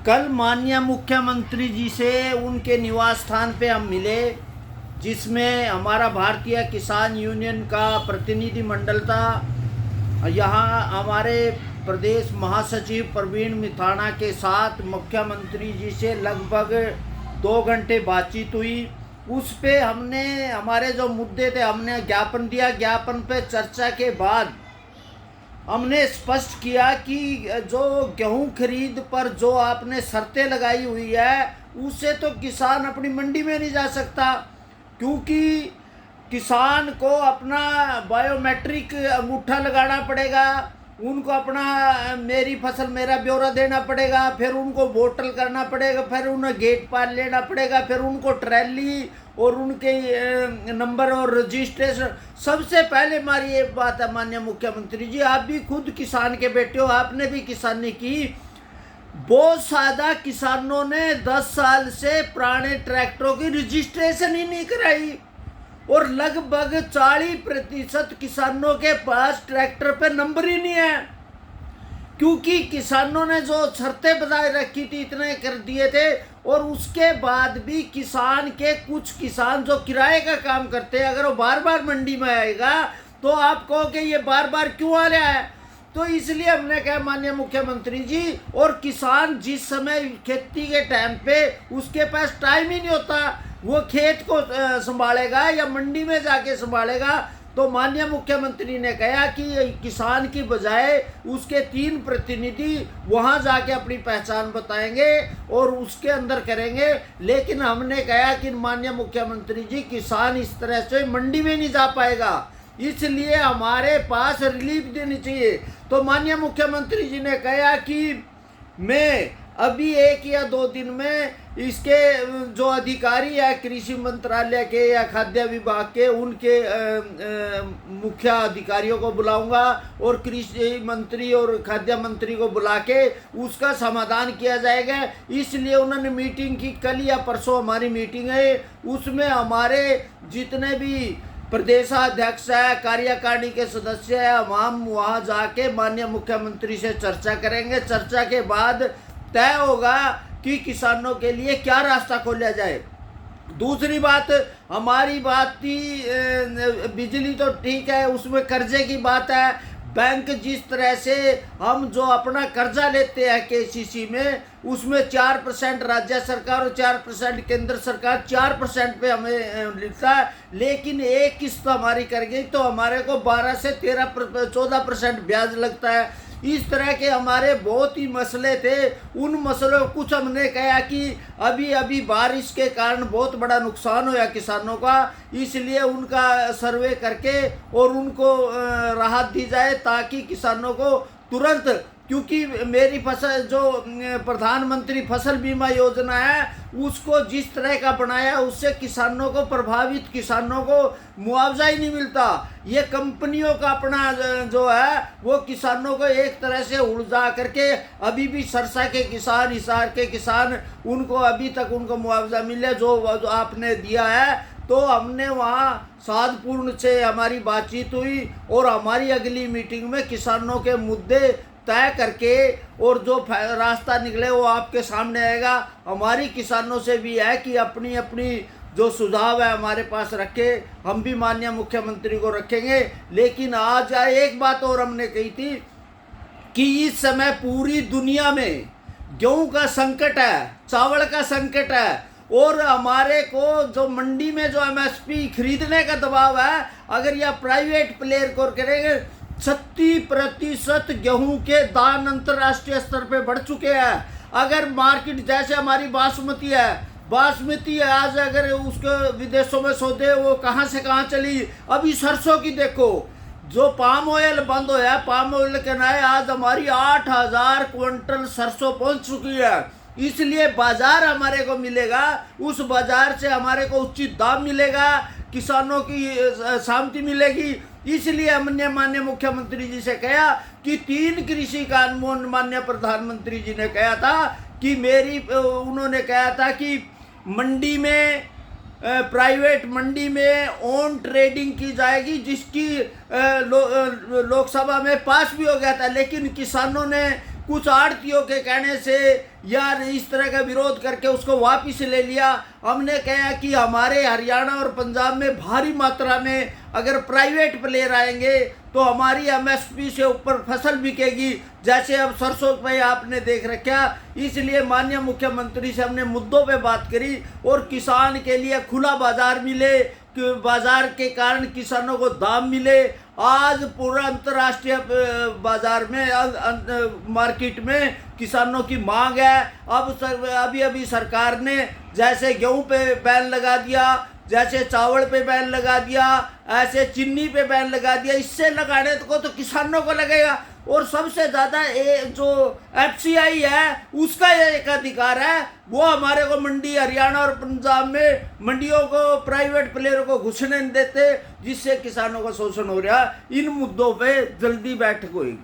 कल माननीय मुख्यमंत्री जी से उनके निवास स्थान पे हम मिले, जिसमें हमारा भारतीय किसान यूनियन का प्रतिनिधि मंडल था। यहाँ हमारे प्रदेश महासचिव प्रवीण मिथाना के साथ मुख्यमंत्री जी से लगभग 2 घंटे बातचीत हुई। उस पे हमने हमारे जो मुद्दे थे हमने ज्ञापन दिया। ज्ञापन पे चर्चा के बाद हमने स्पष्ट किया कि जो गेहूं खरीद पर जो आपने शर्तें लगाई हुई है उससे तो किसान अपनी मंडी में नहीं जा सकता, क्योंकि किसान को अपना बायोमेट्रिक अंगूठा लगाना पड़ेगा, उनको अपना मेरी फसल मेरा ब्यौरा देना पड़ेगा, फिर उनको बोतल करना पड़ेगा, फिर उन्हें गेट पार लेना पड़ेगा, फिर उनको ट्रैली और उनके नंबर और रजिस्ट्रेशन। सबसे पहले हमारी ये बात है माननीय मुख्यमंत्री जी, आप भी खुद किसान के बेटे हो, आपने भी किसानी की। बहुत सादा किसानों ने 10 साल से पुराने ट्रैक्टरों की रजिस्ट्रेशन ही नहीं कराई और लगभग 40% किसानों के पास ट्रैक्टर पे नंबर ही नहीं है, क्योंकि किसानों ने जो शर्तें बताए रखी थी इतने कर दिए थे। और उसके बाद भी किसान के कुछ किसान जो किराए का काम करते हैं, अगर वो बार बार मंडी में आएगा तो आप कहोगे ये बार बार क्यों आ रहा है। तो इसलिए हमने कहा माननीय मुख्यमंत्री जी, और किसान जिस समय खेती के टाइम पे उसके पास टाइम ही नहीं होता, वो खेत को संभालेगा या मंडी में जाके संभालेगा। तो माननीय मुख्यमंत्री ने कहा कि किसान की बजाय उसके 3 प्रतिनिधि वहां जाके अपनी पहचान बताएंगे और उसके अंदर करेंगे। लेकिन हमने कहा कि माननीय मुख्यमंत्री जी, किसान इस तरह से मंडी में नहीं जा पाएगा, इसलिए हमारे पास रिलीफ देनी चाहिए। तो माननीय मुख्यमंत्री जी ने कहा कि मैं अभी 1 या 2 दिन में इसके जो अधिकारी है कृषि मंत्रालय के या खाद्य विभाग के, उनके मुख्य अधिकारियों को बुलाऊंगा और कृषि मंत्री और खाद्य मंत्री को बुला के उसका समाधान किया जाएगा। इसलिए उन्होंने मीटिंग की, कल या परसों हमारी मीटिंग है, उसमें हमारे जितने भी प्रदेशाध्यक्ष है, कार्यकारिणी के सदस्य है, हम वहाँ जाके माननीय मुख्यमंत्री से चर्चा करेंगे। चर्चा के बाद तय होगा कि किसानों के लिए क्या रास्ता खोला जाए। दूसरी बात, हमारी बात थी बिजली तो ठीक है, उसमें कर्जे की बात है। बैंक जिस तरह से हम जो अपना कर्जा लेते हैं केसीसी में, उसमें 4% राज्य सरकार और 4% केंद्र सरकार, 4% पे हमें लिखता है, लेकिन एक किस्त हमारी कर गई तो हमारे को 12 से 14% ब्याज लगता है। इस तरह के हमारे बहुत ही मसले थे। उन मसलों कुछ हमने कहा कि अभी बारिश के कारण बहुत बड़ा नुकसान हुआ किसानों का, इसलिए उनका सर्वे करके और उनको राहत दी जाए, ताकि किसानों को तुरंत, क्योंकि मेरी फसल जो प्रधानमंत्री फसल बीमा योजना है उसको जिस तरह का बनाया उससे किसानों को, प्रभावित किसानों को मुआवजा ही नहीं मिलता। ये कंपनियों का अपना जो है वो किसानों को एक तरह से उलझा करके, अभी भी सरसा के किसान, हिसार के किसान, उनको अभी तक उनको मुआवजा मिले जो आपने दिया है। तो हमने वहाँ साधपूर्ण से हमारी बातचीत हुई और हमारी अगली मीटिंग में किसानों के मुद्दे तय करके और जो रास्ता निकले वो आपके सामने आएगा। हमारी किसानों से भी है कि अपनी अपनी जो सुझाव है हमारे पास रखे, हम भी माननीय मुख्यमंत्री को रखेंगे। लेकिन आज एक बात और हमने कही थी कि इस समय पूरी दुनिया में गेहूं का संकट है, चावल का संकट है, और हमारे को जो मंडी में जो एमएसपी खरीदने का दबाव है, अगर यह प्राइवेट प्लेयर को करेंगे, 36% गेहूं के दाम अंतर्राष्ट्रीय स्तर पे बढ़ चुके हैं। अगर मार्केट जैसे हमारी बासमती है आज अगर उसके विदेशों में सौदे वो कहाँ से कहाँ चली। अभी सरसों की देखो, जो पाम ऑयल बंद होया, पाम ऑयल के नए आज हमारी 8000 क्विंटल सरसों पहुंच चुकी है। इसलिए बाजार हमारे को मिलेगा, उस बाजार से हमारे को उचित दाम मिलेगा, किसानों की शांति मिलेगी। इसलिए हमने माननीय मुख्यमंत्री जी से कहा कि 3 कृषि कानून, माननीय प्रधानमंत्री जी ने कहा था कि उन्होंने कहा था कि मंडी में, प्राइवेट मंडी में ऑन ट्रेडिंग की जाएगी, जिसकी लोकसभा में पास भी हो गया था। लेकिन किसानों ने कुछ आड़तियों के कहने से या इस तरह का विरोध करके उसको वापस ले लिया। हमने कहा कि हमारे हरियाणा और पंजाब में भारी मात्रा में अगर प्राइवेट प्लेयर आएंगे तो हमारी एमएसपी से ऊपर फसल बिकेगी, जैसे अब सरसों पे आपने देख रखा। इसलिए माननीय मुख्यमंत्री से हमने मुद्दों पे बात करी और किसान के लिए खुला बाजार मिले, कि बाजार के कारण किसानों को दाम मिले। आज पूरा अंतर्राष्ट्रीय बाजार में मार्केट में किसानों की मांग है। अब अभी सरकार ने जैसे गेहूं पे बैन लगा दिया, जैसे चावल पे बैन लगा दिया, ऐसे चीनी पे बैन लगा दिया। इससे लगाने को तो किसानों को लगेगा। और सबसे ज़्यादा जो एफसीआई है उसका ये एक अधिकार है, वो हमारे को मंडी हरियाणा और पंजाब में मंडियों को प्राइवेट प्लेयरों को घुसने नहीं देते, जिससे किसानों का शोषण हो रहा है। इन मुद्दों पे जल्दी बैठक होगी।